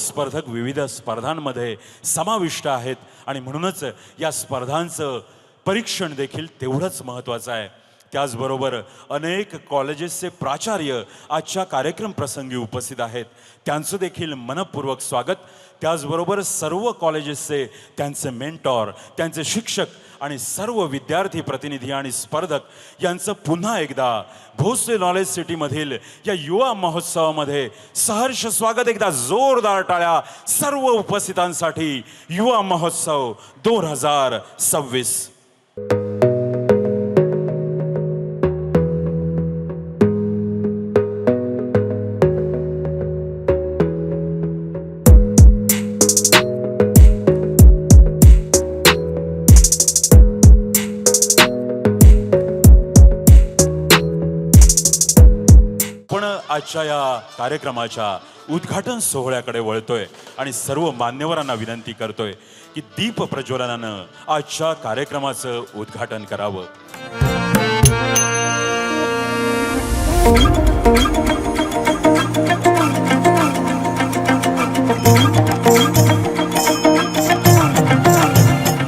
स्पर्धक विविध स्पर्धांमध्ये समाविष्ट आहेत आणि म्हणूनच या स्पर्धांचं परीक्षण देखील तेवढंच महत्त्वाचं आहे। त्याचबरोबर अनेक कॉलेजेसचे प्राचार्य आजच्या कार्यक्रम प्रसंगी उपस्थित आहेत, त्यांचं देखील मनपूर्वक स्वागत। त्याचबरोबर सर्व कॉलेजेसचे त्यांचे मेंटॉर, त्यांचे शिक्षक आणि सर्व विद्यार्थी प्रतिनिधी आणि स्पर्धक यांचं पुन्हा एकदा भोसले नॉलेज सिटीमधील या युवा महोत्सवामध्ये सहर्ष स्वागत। एकदा जोरदार टाळ्या सर्व उपस्थितांसाठी। युवा महोत्सव 2026। आजच्या या कार्यक्रमाच्या उद्घाटन सोहळ्याकडे वळतोय आणि सर्व मान्यवरांना विनंती करतोय की दीप प्रज्वलनानं आजच्या कार्यक्रमाचं उद्घाटन करावं।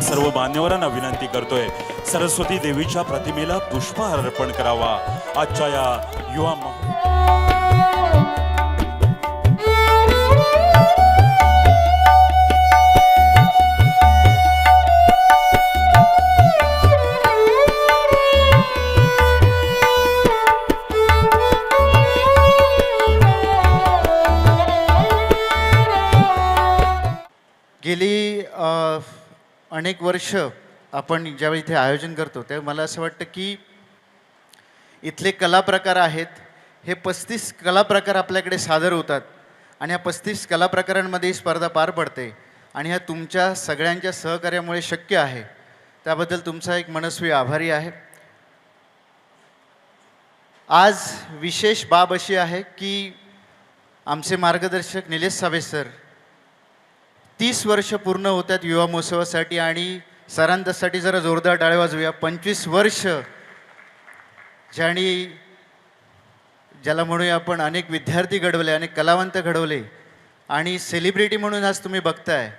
सर्व मान्यवरांना विनंती करतोय सरस्वती देवीच्या प्रतिमेला पुष्पहार अर्पण करावा। आजच्या या युवा गेली अनेक वर्ष आपण ज्यावेळी इथे आयोजन करतो त्यावेळी मला असं वाटतं की इथले कला प्रकार आहेत, हे 35 कला प्रकार आपल्याकडे सादर होतात आणि ह्या 35 कला प्रकारांमध्ये ही स्पर्धा पार पडते आणि ह्या तुमच्या सगळ्यांच्या सहकार्यामुळे शक्य आहे। त्याबद्दल तुमचा एक मनस्वी आभारी आहे। आज विशेष बाब अशी आहे की आमचे मार्गदर्शक निलेश सावे सर 30 वर्ष पूर्ण होतात युवा महोत्सवासाठी आणि सरांसाठी जरा जोरदार टाळ्या वाजवूया। 25 वर्ष ज्याला म्हणूया आपण अनेक विद्यार्थी घडवले, अनेक कलावंत घडवले आणि सेलिब्रिटी म्हणून आज तुम्ही बघताय।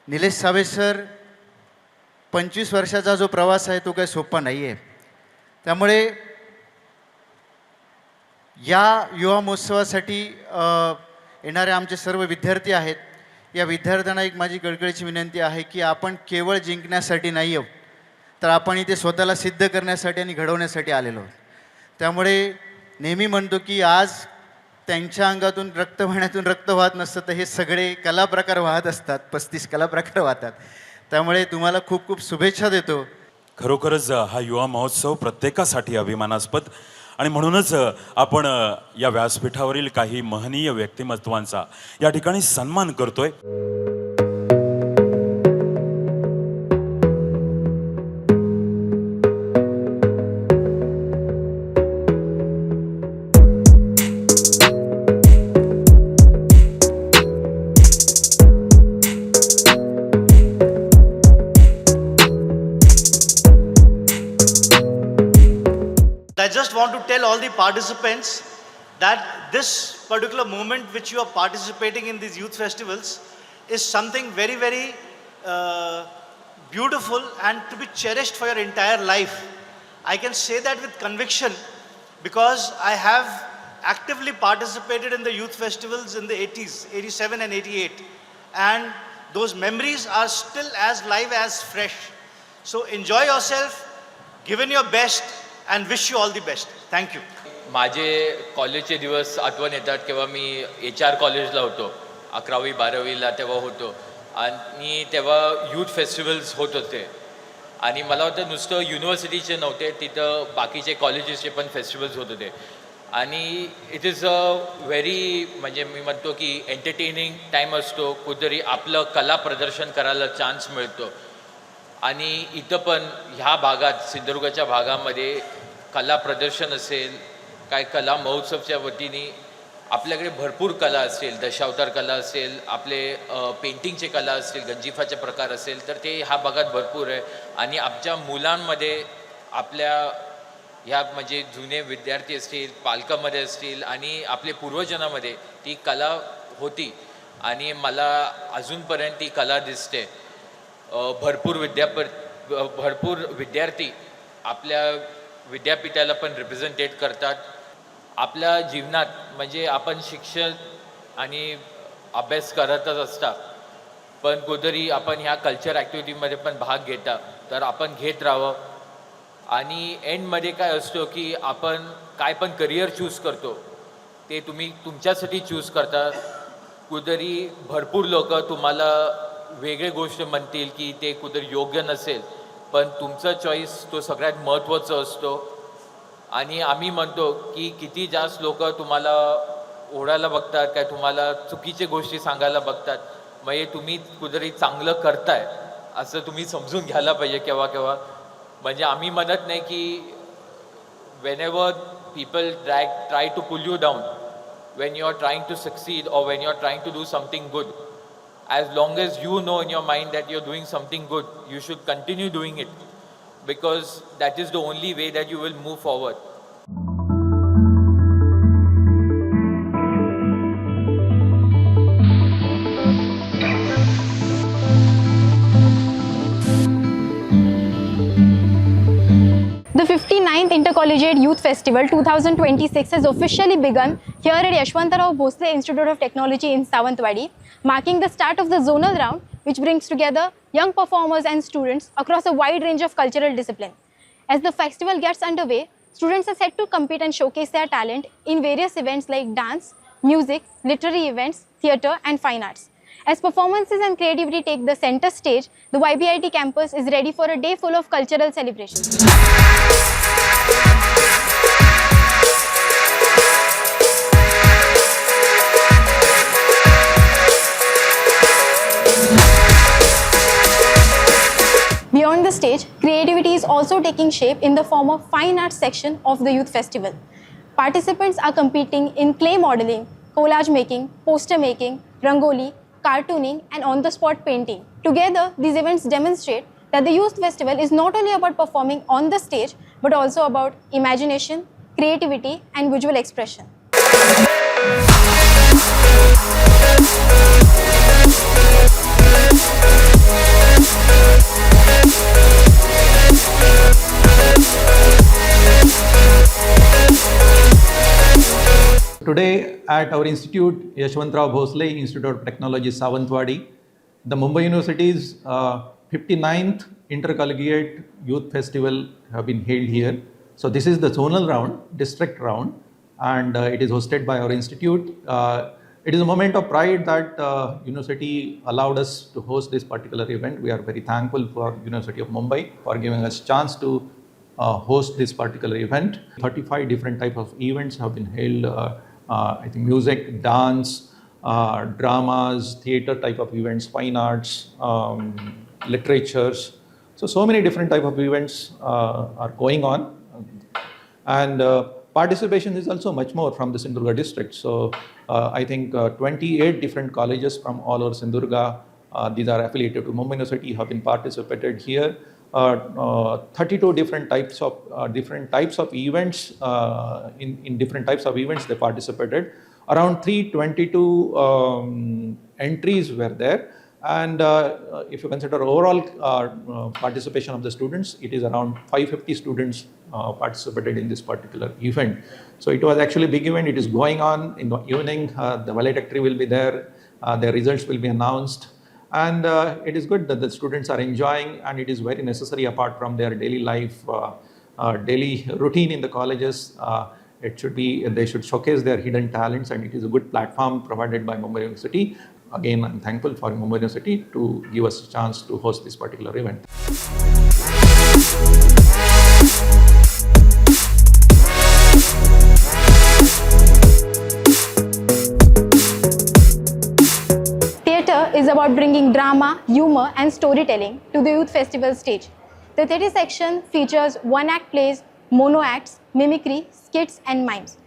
निलेश सावे सर 25 वर्षाचा जो प्रवास आहे तो काही सोपा नाही आहे। त्यामुळे या युवा महोत्सवासाठी येणारे आमचे सर्व विद्यार्थी आहेत, या विद्यार्थ्यांना एक माझी कळकळीची विनंती आहे की आपण केवळ जिंकण्यासाठी नाही आहोत, तर आपण इथे स्वतःला सिद्ध करण्यासाठी आणि घडवण्यासाठी आलेलो आहोत। त्यामुळे नेहमी म्हणतो की आज त्यांच्या अंगातून रक्त वाहण्यातून रक्त वाहत नसतं, तर हे सगळे कला प्रकार वाहत असतात, 35 कला प्रकार वाहतात। त्यामुळे तुम्हाला खूप खूप शुभेच्छा देतो। खरोखरच हा युवा महोत्सव प्रत्येकासाठी अभिमानास्पद आणि म्हणूनच आपण या व्यासपीठावरील काही महनीय व्यक्तिमत्वांचा या ठिकाणी सन्मान करतोय। I just want to tell all the participants that this particular moment which you are participating in these youth festivals is something very, very beautiful and to be cherished for your entire life. I can say that with conviction because I have actively participated in the youth festivals in the 80s, 87 and 88, and those memories are still as live as fresh. So enjoy yourself, give in your best, and wish you all the best. Thank you. माझे कॉलेजचे दिवस आठवण येतात केव्हा मी HR कॉलेजला होतो, 11वी 12वीला तेव्हा होतो आणि तेव्हा यूथ फेस्टिवल्स होत होते आणि मला वाटतं नुसतं युनिव्हर्सिटीचे नव्हते, तिथं बाकीचे कॉलेजेसचे पण फेस्टिवल्स होत होते आणि इट इज अ व्हेरी म्हणजे मी म्हणतो की एंटरटेनिंग टाईम असतो, कुठेतरी आपलं कला प्रदर्शन करायला चान्स मिळतो आणि इथं पण ह्या भागात सिंधुदुर्गच्या भागामध्ये कला प्रदर्शन असेल, काय कला महोत्सवच्या वतीने आपल्याकडे भरपूर कला असेल, दशावतार कला असेल, आपले पेंटिंगचे कला असतील, गंजिफाचे प्रकार असेल, तर ते ह्या भागात भरपूर आहे आणि आमच्या मुलांमध्ये आपल्या ह्या म्हणजे जुने विद्यार्थी असतील, पालकामध्ये असतील आणि आपले पूर्वजनामध्ये ती कला होती आणि मला अजूनपर्यंत ती कला दिसते. भरपूर विद्यार्थी आपल्या विद्यापीठाला पण रिप्रेझेंटेट करतात. आपल्या जीवनात म्हणजे आपण शिक्षण आणि अभ्यास करतच असता, पण कुठेतरी आपण ह्या कल्चर ॲक्टिव्हिटीमध्ये पण भाग घेता, तर आपण घेत राहावं. आणि एंडमध्ये काय असतो की आपण काय पण करिअर चूज करतो ते तुम्ही तुमच्यासाठी चूज करता. कुठेतरी भरपूर लोक तुम्हाला वेगळे गोष्ट म्हणतील की ते कुठेतरी योग्य नसेल, पण तुमचं चॉईस तो सगळ्यात महत्त्वाचा असतो. आणि आम्ही म्हणतो की किती जास्त लोक तुम्हाला ओढायला बघतात, काय तुम्हाला चुकीच्या गोष्टी सांगायला बघतात, म्हणजे तुम्ही कुठेतरी चांगलं करताय असं तुम्ही समजून घ्यायला पाहिजे केव्हा केव्हा. म्हणजे आम्ही म्हणत नाही की whenever people try to pull you down when you are trying to succeed or when you are trying to do something good, as long as you know in your mind that you're doing something good, you should continue doing it, because that is the only way that you will move forward. The 59th Intercollegiate Youth Festival 2026 has officially begun here at Yashwantarao Bhosle Institute of Technology in Sawantwadi, marking the start of the zonal round, which brings together young performers and students across a wide range of cultural disciplines. As the festival gets underway, students are set to compete and showcase their talent in various events like dance, music, literary events, theatre and fine arts. As performances and creativity take the center stage, the YBIT campus is ready for a day full of cultural celebrations. Beyond the stage, creativity is also taking shape in the form of fine arts section of the youth festival. Participants are competing in clay modeling, collage making, poster making, rangoli, cartooning and on-the-spot painting. Together, these events demonstrate that the youth festival is not only about performing on the stage, but also about imagination, creativity and visual expression. Today at our institute, Yashwantarao Bhosle Institute of Technology, Sawantwadi, the Mumbai University's 59th Intercollegiate Youth Festival have been held here. So this is the zonal round, district round, and it is hosted by our institute. It is a moment of pride that university allowed us to host this particular event. We are very thankful for University of Mumbai for giving us chance to host this particular event. 35 different types of events have been held. I think music, dance, dramas, theatre type of events, fine arts, literatures. So many different type of events are going on. And participation is also much more from the Sindhurga district. So I think 28 different colleges from all over Sindhurga, these are affiliated to Mumbai University, have been participated here. 32 different types of events in different types of events they participated. Around 322 entries were there, and if you consider overall participation of the students, it is around 550 students participated in this particular event. So it was actually a big event. It is going on in the evening. The valedictory will be there. Their results will be announced. And it is good that the students are enjoying, and it is very necessary apart from their daily life, daily routine in the colleges. They should showcase their hidden talents, and it is a good platform provided by Mumbai University. Again, I'm thankful for Mumbai University to give us a chance to host this particular event. Is about bringing drama, humor and storytelling to the youth festival stage. The theatre section features one-act plays, mono acts, mimicry, skits and mimes.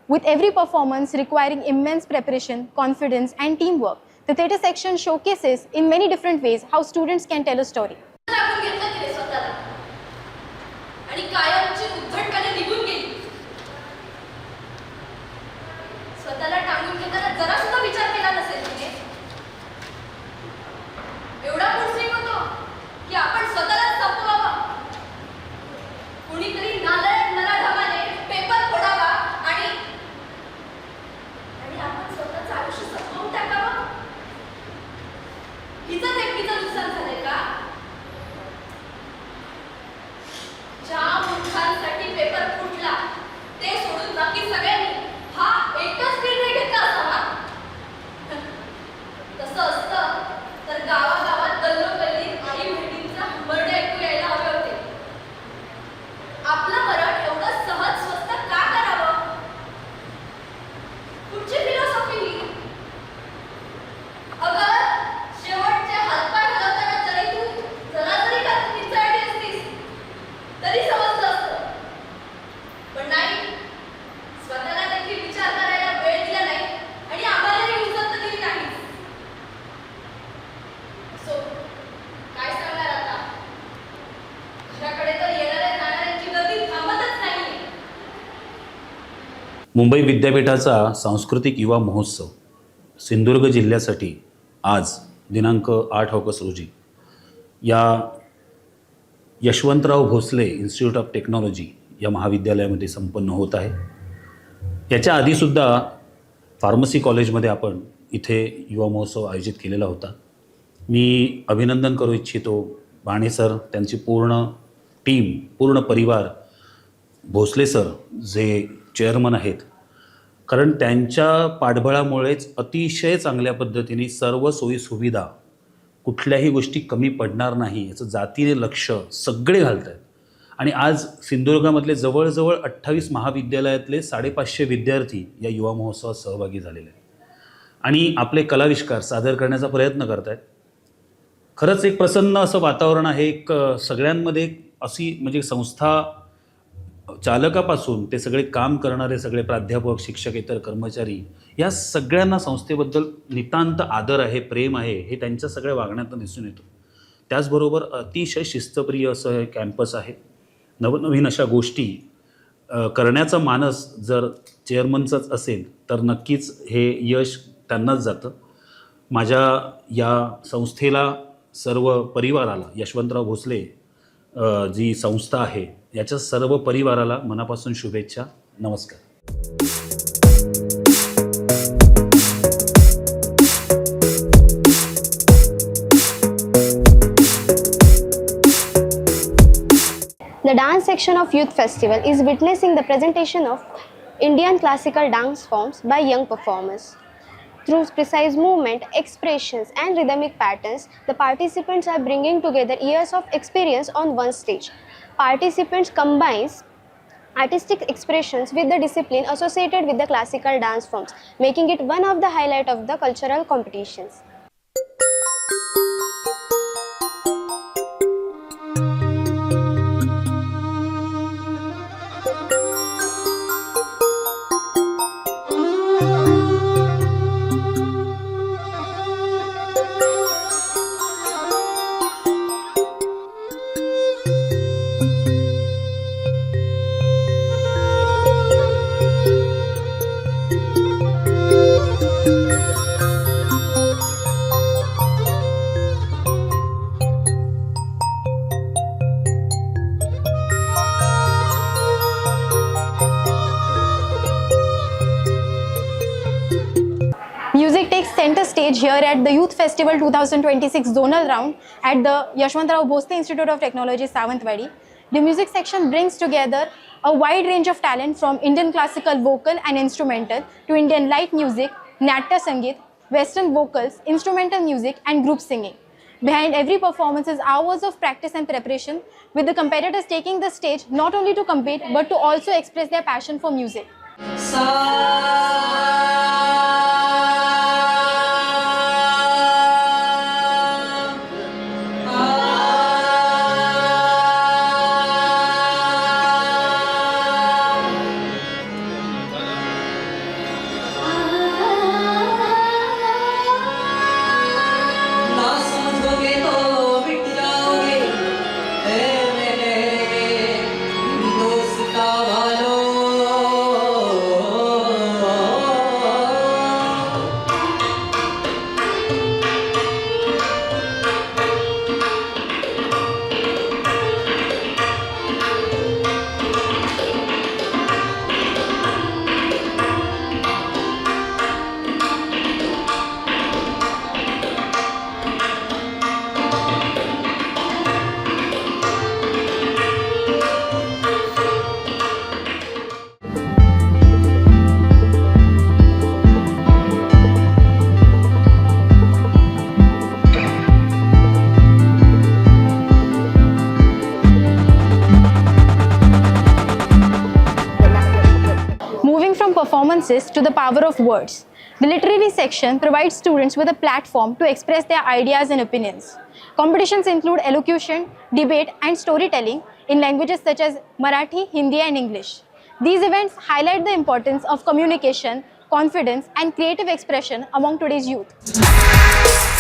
With every performance requiring immense preparation, confidence and teamwork, the theatre section showcases in many different ways how students can tell a story. कुठची philosophy ही? अगं शेवटचे हातपाय हलवताना जरी तू जरा जरी किंचाळली असतीस तरी समजलं असतं. पण नाही, स्वतःला देखील विचार करायला वेळ दिला नाही आणि आम्हालाही उचलता दिली नाही. असो, काय सांगणार आता? घराकडे तर येणाऱ्या जाणाऱ्यांची गर्दी थांबतच नाही. मुंबई विद्यापीठाचा सांस्कृतिक युवा महोत्सव सिंधुदुर्ग जिल्ह्यासाठी आज दिनांक 8 ऑगस्ट रोजी या Yashwantrao Bhosale institute of technology या महाविद्यालयामध्ये संपन्न होत आहे. याच्या आधीसुद्धा फार्मसी कॉलेजमध्ये आपण इथे युवा महोत्सव आयोजित केलेला होता. मी अभिनंदन करू इच्छितो बाणे सर, त्यांची पूर्ण टीम, पूर्ण परिवार, भोसले सर जे चेअरमन आहेत, कारण त्यांच्या पाठबळामुळेच अतिशय चांगल्या पद्धतीने सर्व सोयीसुविधा, कुठल्याही गोष्टी कमी पडणार नाही याचं जातीने लक्ष सगळे घालत आहेत. आणि आज सिंधुदुर्गामधले जवळजवळ 28 महाविद्यालयातले 550 विद्यार्थी या युवा महोत्सवात सहभागी झालेले आहेत आणि आपले कलाविष्कार सादर करण्याचा प्रयत्न करत आहेत. खरंच एक प्रसन्न असं वातावरण आहे. एक सगळ्यांमध्ये एक अशी म्हणजे संस्था चालकापासून ते सगळे काम करणारे सगळे प्राध्यापक, शिक्षक, इतर कर्मचारी, या सगळ्यांना संस्थेबद्दल नितांत आदर आहे, प्रेम आहे, हे त्यांच्या सगळ्या वागण्यातून दिसून येतं. त्याचबरोबर अतिशय शिस्तप्रिय असं हे कॅम्पस आहे. नवनवीन अशा गोष्टी करण्याचा मानस जर चेअरमनचाच असेल तर नक्कीच हे यश त्यांनाच जातं. माझ्या या संस्थेला, सर्व परिवाराला, यशवंतराव भोसले जी संस्था आहे याच्या सर्व परिवाराला मनापासून शुभेच्छा. नमस्कार. The dance section of Youth Festival is witnessing the presentation of Indian classical dance forms by young performers. Through precise movement, expressions, and rhythmic patterns, the participants are bringing together years of experience on one stage. Participants combine artistic expressions with the discipline associated with the classical dance forms, making it one of the highlights of the cultural competitions. Music takes center stage here at the Youth Festival 2026 zonal round at the Yashwantrao Bhosle Institute of Technology, Savantwadi. The music section brings together a wide range of talent from Indian classical vocal and instrumental to Indian light music, Natya Sangeet, Western vocals, instrumental music and group singing. Behind every performance is hours of practice and preparation, with the competitors taking the stage not only to compete but to also express their passion for music. दोस्ता वालों emphasis to the power of words. The literary section provides students with a platform to express their ideas and opinions. Competitions include elocution, debate, and storytelling in languages such as Marathi, Hindi, and English. These events highlight the importance of communication, confidence, and creative expression among today's youth.